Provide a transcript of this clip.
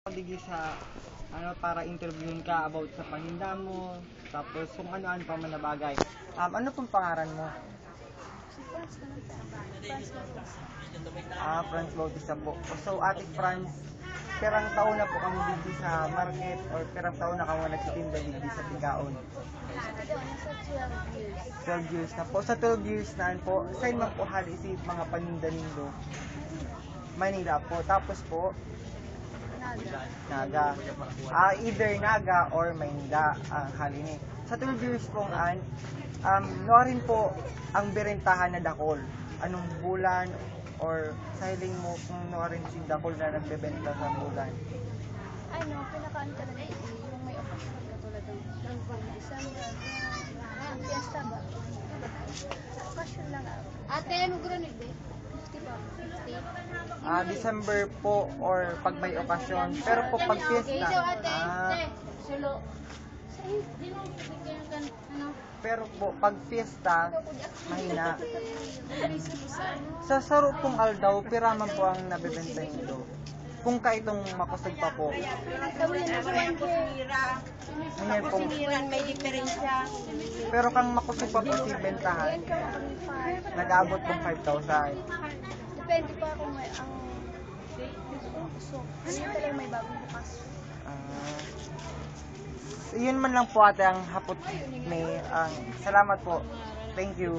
Bigay sa para interviewin ka about sa paninda mo, tapos kung ano-ano pa man na bagay. Ano pong pangaran mo? Si Franz na lang po. Franz Bautista. Franz Bautista po. So, Ate Franz, perang taon na po kamo digdi sa market or perang taon na kamo nagtitinda digdi sa Tigaon? Ito, nasa 12 years. 12 years na po. Sa 12 years na po, saan man po hali si mga paninda nindo? Manila po. Tapos po, Naga. Naga. Either Naga or Maynila ang halini. Sa 12 years pong rin po ang berentahan na dakol. Anong bulan or sa hiling mo kung rin si dakol na nagbebenta sa bulan? Pinakaan talaga yung may okasyon na tulad ng December, ang fiesta ba? Okasyon lang Ate, ano granid eh? 50 ba? 50? December po or pag may okasyon. Pero po pag fiesta, Sulo. pero po pag fiesta, mahina. Sa saro pong aldaw, piraman po ang nabibenta nito. Kung kaitong makusog pa po. Ganyan po. May diferensya. Pero kang makusog pa po si bentahan, nag-aabot pong 5,000. Depende pa kung may ang gusto. Kasi talaga may bagong bukas. Yun man lang po ate ang hapot may salamat po. Thank you.